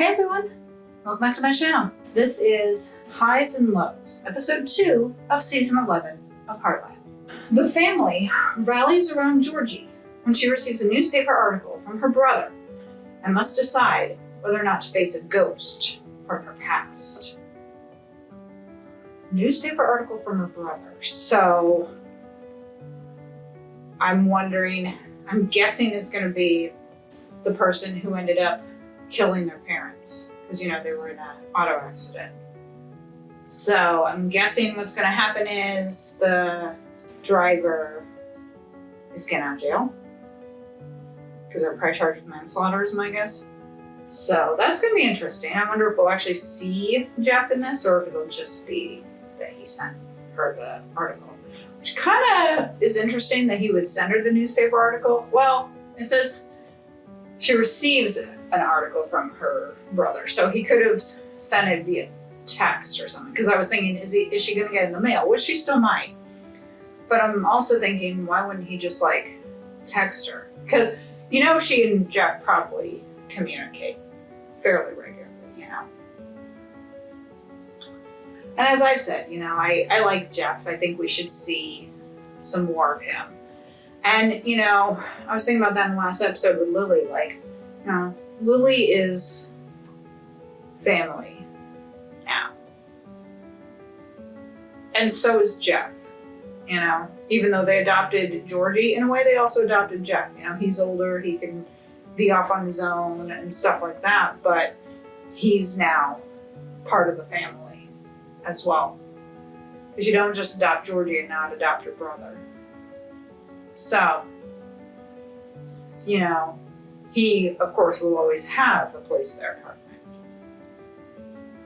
Hey everyone, welcome back to my channel. This is Highs and Lows, episode 2 of season 11 of Heartland. The family rallies around Georgie when she receives a newspaper article from her brother and must decide whether or not to face a ghost from her past. Newspaper article from her brother. So I'm guessing it's going to be the person who ended up killing their parents because, you know, they were in an auto accident. So I'm guessing what's going to happen is the driver is getting out of jail because they're probably charged with manslaughter is my guess. So that's going to be interesting. I wonder if we'll actually see Jeff in this or if it'll just be that he sent her the article, which kind of is interesting that he would send her the newspaper article. Well, it says she receives an article from her brother, so he could have sent it via text or something. Because I was thinking, is she going to get it in the mail? Which she still might. But I'm also thinking, why wouldn't he just like text her? Because you know, she and Jeff probably communicate fairly regularly, you know. And as I've said, you know, I like Jeff. I think we should see some more of him. And, you know, I was thinking about that in the last episode with Lily. Like, you know, Lily is family now. And so is Jeff, you know. Even though they adopted Georgie, in a way they also adopted Jeff. You know, he's older, he can be off on his own and stuff like that. But he's now part of the family as well. Because you don't just adopt Georgie and not adopt her brother. So, you know, he, of course, will always have a place there at Heartland.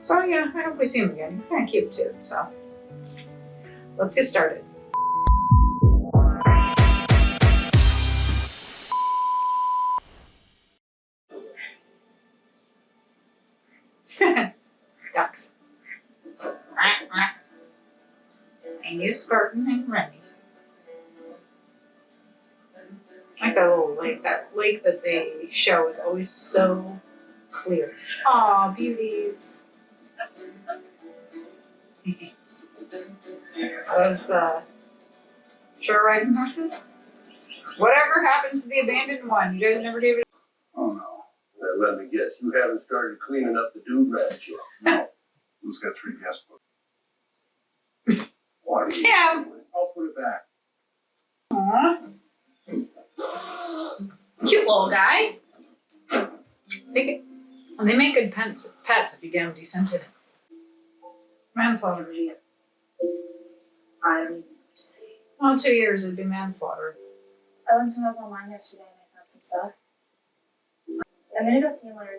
So, yeah, I hope we see him again. He's kind of cute, too. So, let's get started. Ducks. And you, Spartan and Remy. Like that little lake. That lake that they show is always so clear. Aw, beauties. Are those the short riding horses? Whatever happens to the abandoned one? You guys never gave it. Oh no. Well, let me guess. You haven't started cleaning up the dude ranch yet. No. Who's got 3 guest books? Why do you? Tim! I'll put it back. Aww. Cute little guy. They make good pets if you get them descented. Manslaughter. I don't even know what to say. Well, 2 years would be manslaughter. I looked him up online yesterday and I found some stuff. I'm gonna go see him later.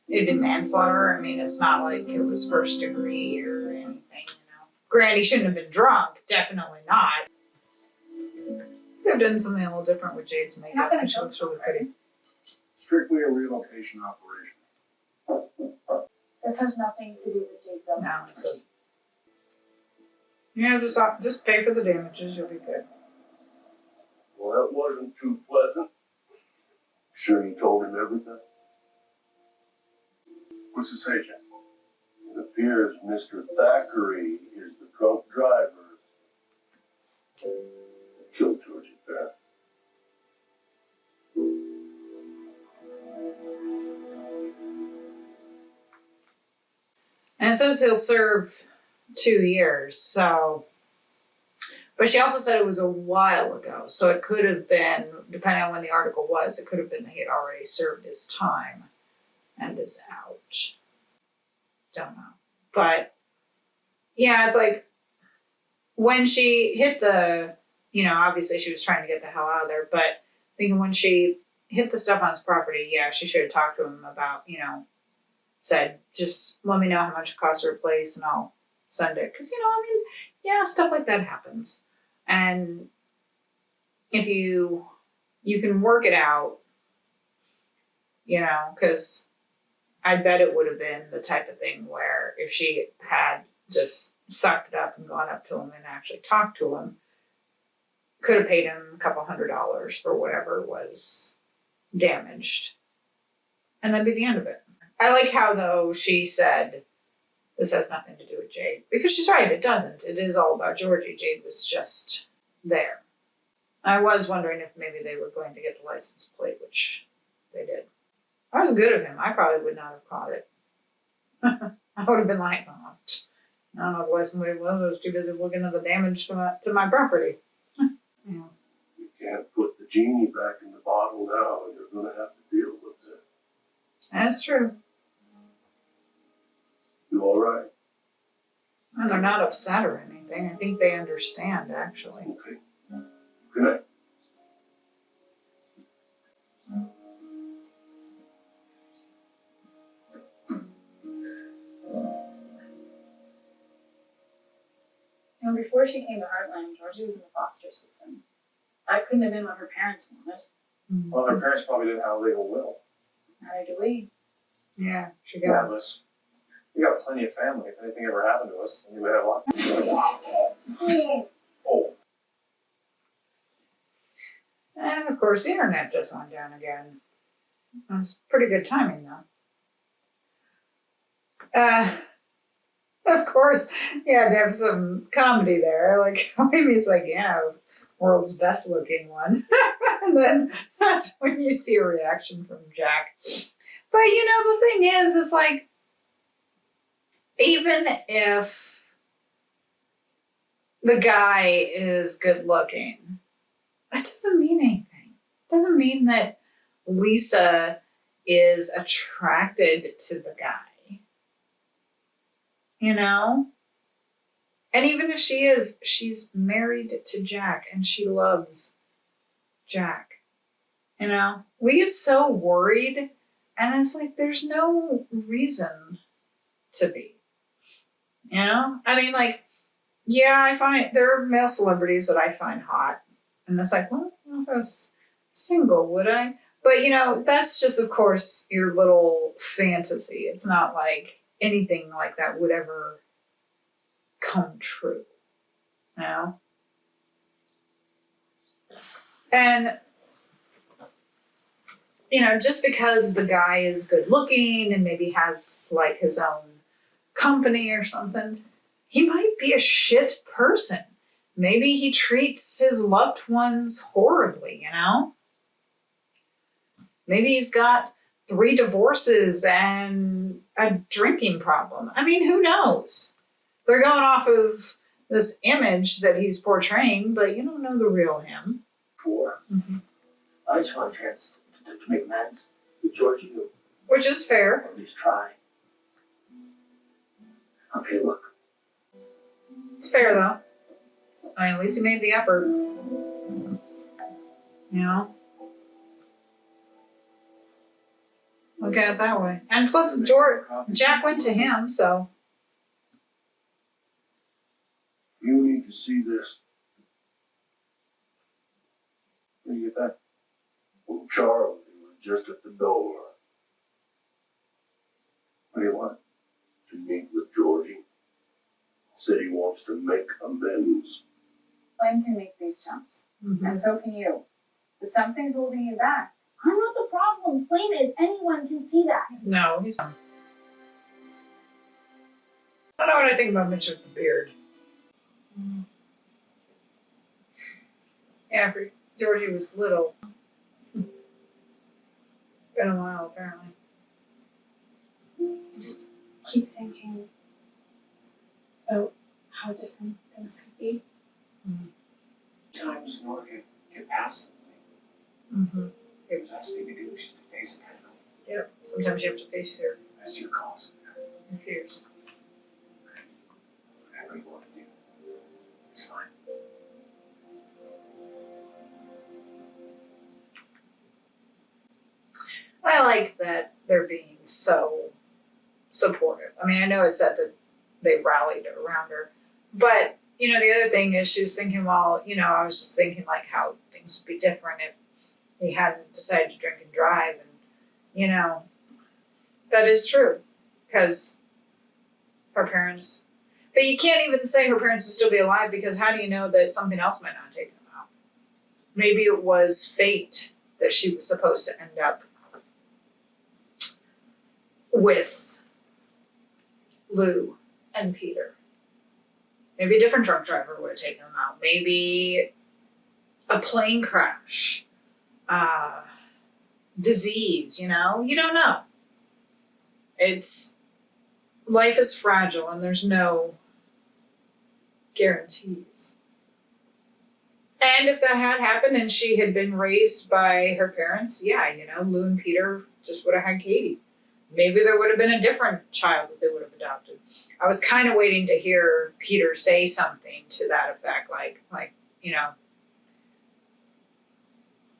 It'd be manslaughter. I mean, it's not like it was first degree or anything, you know. Granny shouldn't have been drunk. Definitely not. Could have done something a little different with Jade's makeup, and she looks really pretty. Strictly a relocation operation. This has nothing to do with Jade though. No, it doesn't. Yeah, just pay for the damages. You'll be good. Well, that wasn't too pleasant. Sure you told him everything? What's it say, Jack? It appears Mr. Thackeray is the drunk driver who killed Georgie Bear. And it says he'll serve 2 years, so. But she also said it was a while ago, so it could have been, depending on when the article was, it could have been that he had already served his time and is out. Don't know. But, yeah, it's like, when she hit the, you know, obviously she was trying to get the hell out of there, but thinking when she hit the stuff on his property, yeah, she should have talked to him about, you know, said, just let me know how much it costs to replace and I'll send it. Because, you know, I mean, yeah, stuff like that happens. And if you can work it out, you know, because I bet it would have been the type of thing where if she had just sucked it up and gone up to him and actually talked to him, could have paid him a couple $100s for whatever was damaged. And that'd be the end of it. I like how, though, she said this has nothing to do with Jade. Because she's right, it doesn't. It is all about Georgie. Jade was just there. I was wondering if maybe they were going to get the license plate, which they did. That was good of him. I probably would not have caught it. I would have been like, oh, I don't know what the license plate was. I was too busy looking at the damage to my property. Yeah. You can't put the genie back in the bottle now, and you're going to have to deal with it. That's true. You all right? And they're not upset or anything. I think they understand, actually. Okay. Good night. You know, before she came to Heartland, Georgie was in the foster system. That couldn't have been what her parents wanted. Well, her parents probably didn't have a legal will. Neither do we. Yeah, she got Regardless, we got plenty of family. If anything ever happened to us, then we would have lots of Oh, And of course, the internet just went down again. It was pretty good timing, though. Of course, you had to have some comedy there. Like, Amy's like, yeah, world's best looking one. And then that's when you see a reaction from Jack. But, the thing is, it's like, even if the guy is good looking, that doesn't mean anything. It doesn't mean that Lisa is attracted to the guy. And even if she is, she's married to Jack and she loves Jack. We get so worried, and it's like there's no reason to be. I mean, like, yeah, I find there are male celebrities that I find hot, and it's like, well, if I was single, would I? But that's just, of course, your little fantasy. It's not like anything like that would ever come true. And just because the guy is good looking and maybe has like his own company or something, he might be a shit person. Maybe he treats his loved ones horribly, Maybe he's got 3 divorces and a drinking problem. I mean, who knows? They're going off of this image that he's portraying, but you don't know the real him. Mm-hmm. I just want a chance to make amends with Georgie, or Which is fair. at least try. Okay, look, It's fair, though. I mean, at least he made the effort. Look at it that way. And plus, Jack went to him, so. You need to see this. where do you get that? Well, Charles, he was just at the door What do you want? to meet with Georgie. Said he wants to make amends. Flame can make these jumps, Mhm. and so can you. But something's holding you back. I'm not the problem. Flame is. Anyone can see that. No, he's not. I don't know what I think about Mitch with the beard. Yeah, for Georgie was little. Been a while, apparently. I just keep thinking about how different things could be. Times in order to get past something, Mm-hmm. the best thing to do is just to face it head on. Yep. Sometimes you have to face your That's your cause. fears. Whatever you want to do, it's fine. I like that they're being so supportive. I mean, I know it said that they rallied around her, but the other thing is she was thinking, well, I was just thinking like how things would be different if he hadn't decided to drink and drive, and that is true because her parents. But you can't even say her parents would still be alive because how do you know that something else might not take them out? Maybe it was fate that she was supposed to end up with Lou and Peter. Maybe a different truck driver would have taken them out. Maybe a plane crash, disease, you know? You don't know. Life is fragile and there's no guarantees. And if that had happened and she had been raised by her parents, yeah, you know, Lou and Peter just would have had Katie. Maybe there would have been a different child that they would have adopted. I was kind of waiting to hear Peter say something to that effect, like, you know,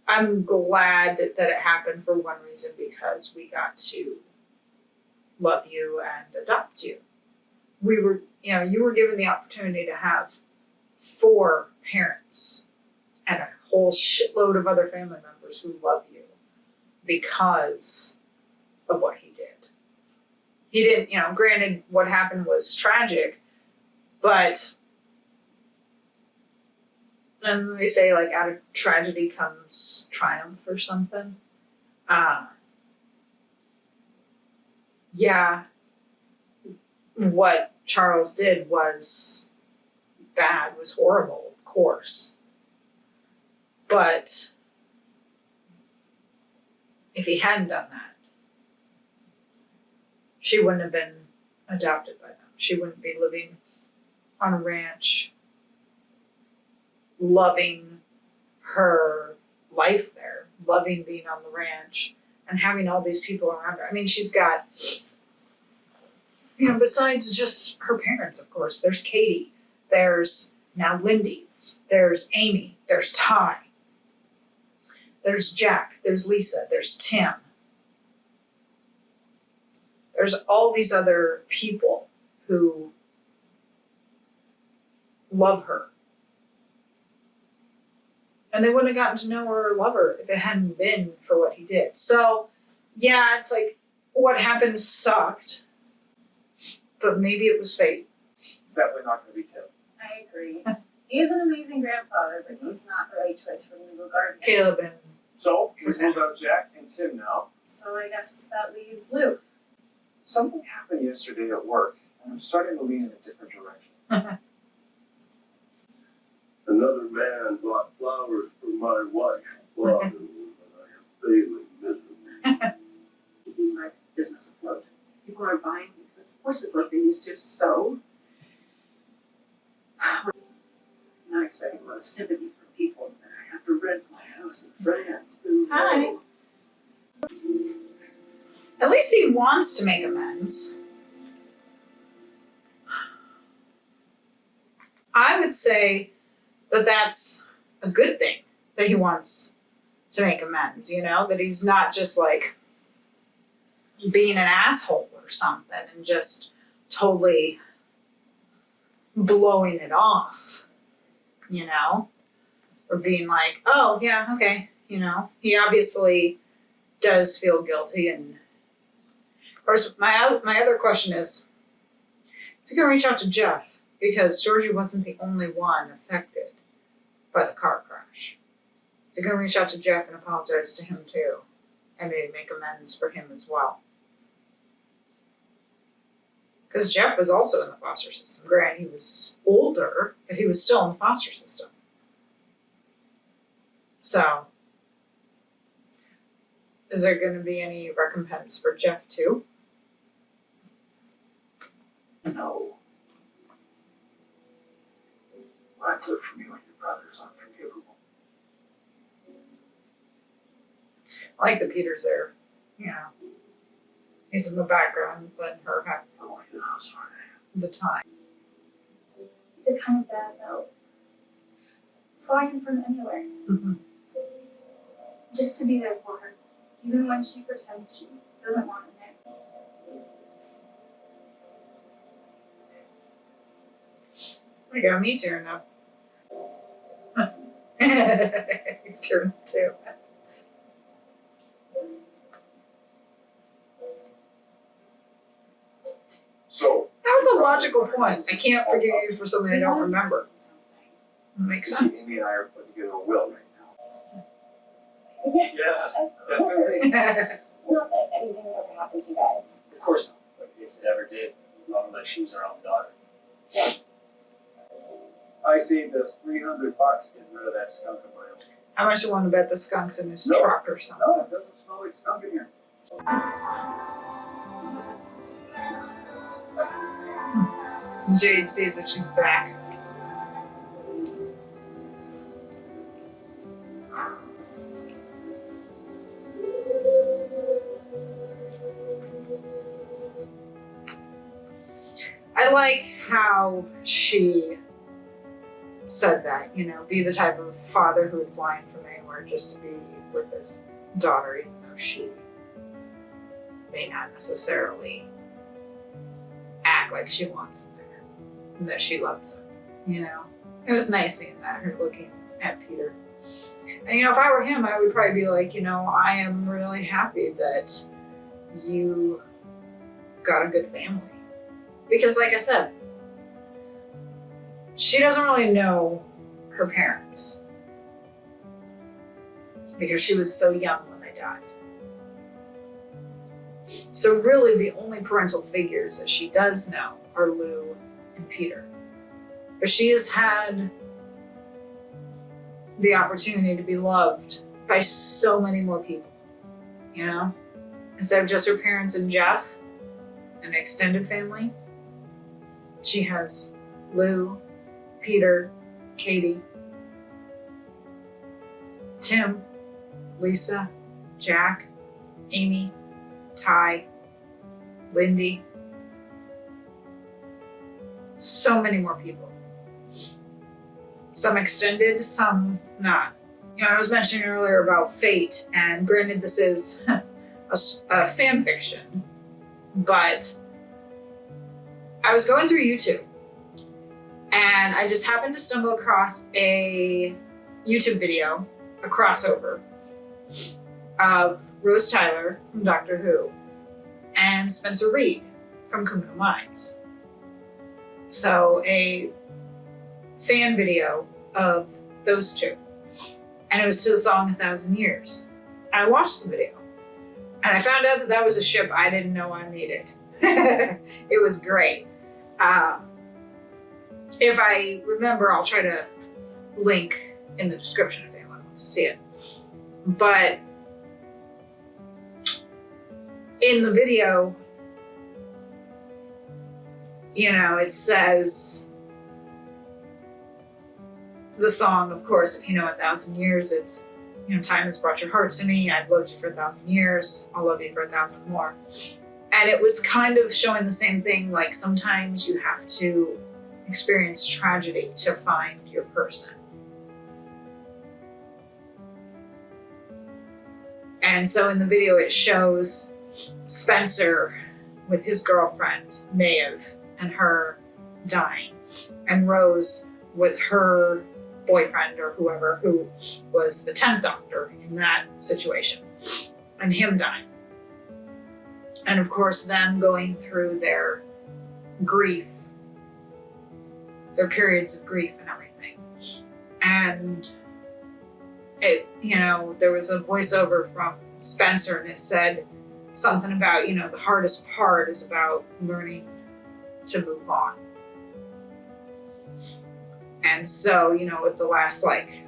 I'm glad that it happened for one reason, because we got to love you and adopt you. We were, you know, you were given the opportunity to have 4 parents and a whole shitload of other family members who love you because of what he did. He didn't, you know, granted what happened was tragic, but and they say like out of tragedy comes triumph or something. Yeah, what Charles did was bad, was horrible, of course. But if he hadn't done that, she wouldn't have been adopted by them. She wouldn't be living on a ranch, loving her life there, loving being on the ranch, and having all these people around her. I mean, she's got, you know, besides just her parents, of course, there's Katie, there's now Lindy, there's Amy, there's Ty, there's Jack, there's Lisa, there's Tim. There's all these other people who love her. And they wouldn't have gotten to know her or love her if it hadn't been for what he did. So, yeah, it's like what happened sucked, but maybe it was fate. It's definitely not going to be Tim. I agree. He is an amazing grandfather, but he's not the right choice for legal guardian. Caleb and So, we ruled out Jack and Tim now. So I guess that leaves Lou. Something happened yesterday at work, and I'm starting to lean in a different direction. Another man bought flowers for my wife, Father, and I am failing miserably. Keeping my business afloat. People aren't buying expensive horses like they used to, so I'm not expecting a lot of sympathy from people, and I have to rent my house in France. Ooh. Hi. At least he wants to make amends. I would say that that's a good thing, that he wants to make amends, you know, that he's not just like being an asshole or something and just totally blowing it off, you know, or being like, oh yeah, okay, you know. He obviously does feel guilty. And of course my other question is he gonna reach out to Jeff? Because Georgie wasn't the only one affected by the car crash. Is he gonna reach out to Jeff and apologize to him too? And maybe make amends for him as well? Because Jeff was also in the foster system. Granted, he was older, but he was still in the foster system. So, is there going to be any recompense for Jeff too? No. What I took from you and your brother is unforgivable. I like that Peter's there. You know, he's in the background letting her have I want you to know how sorry I am. the time. The kind of dad that will fly him from anywhere, Mm-hmm. just to be there for her, even when she pretends she doesn't want him there. There you go, me tearing up. He's tearing up too. So, That was a logical point. I can't forgive you for something I don't remember. Makes see, sense. Amy and I are putting together a will right now. Yes, Yeah, of course. definitely. Not that anything would ever happen to you guys. Of course not. But if it ever did, not like she was our own daughter. I saved us $300 getting rid of that skunk of my own. How much you want to bet the skunk's in his No. truck or something? No, it doesn't smell like skunk in here. Jade sees that she's back. I like how she said that, you know, be the type of father who would fly in from anywhere just to be with his daughter, even though she may not necessarily act like she wants him there, and that she loves him, you know. It was nice seeing that, her looking at Peter. And, you know, if I were him, I would probably be like, you know, I am really happy that you got a good family. Because, like I said, she doesn't really know her parents because she was so young when they died. So really the only parental figures that she does know are Lou and Peter. But she has had the opportunity to be loved by so many more people, you know? Instead of just her parents and Jeff, an extended family, she has Lou, Peter, Katie, Tim, Lisa, Jack, Amy, Ty, Lindy. So many more people. Some extended, some not. You know, I was mentioning earlier about fate, and granted this is a fan fiction, but I was going through YouTube and I just happened to stumble across a YouTube video, a crossover of Rose Tyler from Doctor Who and Spencer Reid from Criminal Minds. So a fan video of those two. And it was to the song 1,000 Years. And I watched the video. And I found out that that was a ship I didn't know I needed. It was great. If I remember, I'll try to link in the description if anyone wants to see it. But in the video, you know, it says the song, of course, if you know 1,000 years, it's, you know, time has brought your heart to me. I've loved you for 1,000 years. I'll love you for 1,000 more. And it was kind of showing the same thing, like sometimes you have to experience tragedy to find your person. And so in the video, it shows Spencer with his girlfriend, Maeve, and her dying, and Rose with her boyfriend or whoever who was the 10th Doctor in that situation, and him dying. And of course, them going through their grief, their periods of grief and everything. And it, you know, there was a voiceover from Spencer and it said something about, you know, the hardest part is about learning to move on. And so, you know, with the last like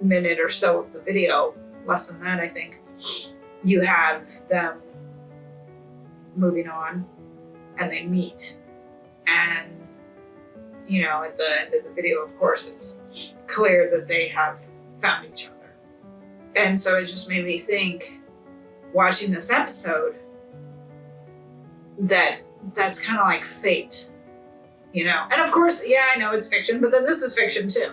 minute or so of the video, less than that, I think, you have them moving on and they meet. And, you know, at the end of the video, of course, it's clear that they have found each other. And so it just made me think, watching this episode, that that's kind of like fate, you know? And of course, yeah, I know it's fiction, but then this is fiction too.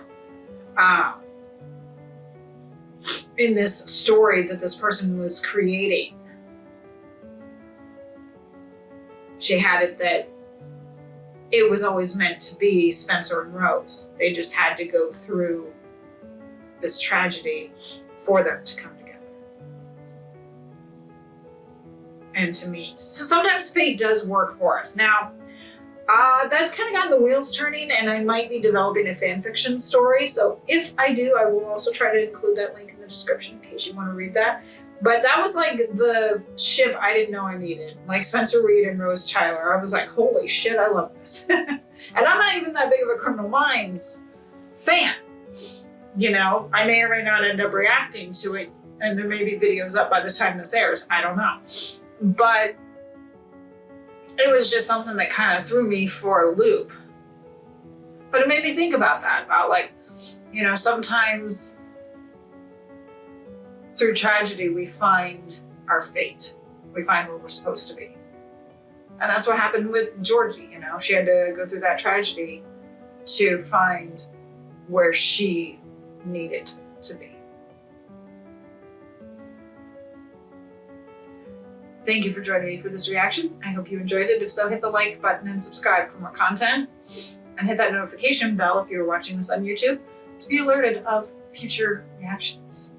In this story that this person was creating, she had it that it was always meant to be Spencer and Rose. They just had to go through this tragedy for them to come together and to meet. So sometimes fate does work for us. Now, that's kind of gotten the wheels turning, and I might be developing a fan fiction story. So if I do, I will also try to include that link in the description in case you want to read that. But that was like the ship I didn't know I needed. Like Spencer Reid and Rose Tyler. I was like, holy shit, I love this. And I'm not even that big of a Criminal Minds fan. You know, I may or may not end up reacting to it, and there may be videos up by the time this airs. I don't know. But it was just something that kind of threw me for a loop. But it made me think about that, about like, you know, sometimes through tragedy, we find our fate. We find where we're supposed to be. And that's what happened with Georgie, you know. She had to go through that tragedy to find where she needed to be. Thank you for joining me for this reaction. I hope you enjoyed it. If so, hit the like button and subscribe for more content. And hit that notification bell if you're watching this on YouTube to be alerted of future reactions.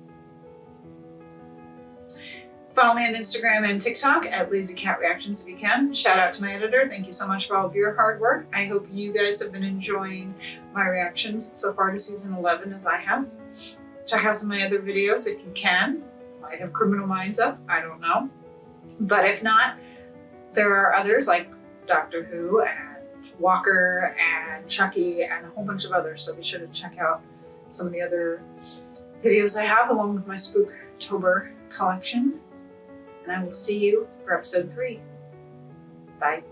Follow me on Instagram and TikTok at Lazy Cat Reactions if you can. Shout out to my editor. Thank you so much for all of your hard work. I hope you guys have been enjoying my reactions so far to season 11 as I have. Check out some of my other videos if you can. Might have Criminal Minds up, I don't know. But if not, there are others like Doctor Who and Walker and Chucky and a whole bunch of others. So be sure to check out some of the other videos I have along with my Spooktober collection. And I will see you for episode 3. Bye.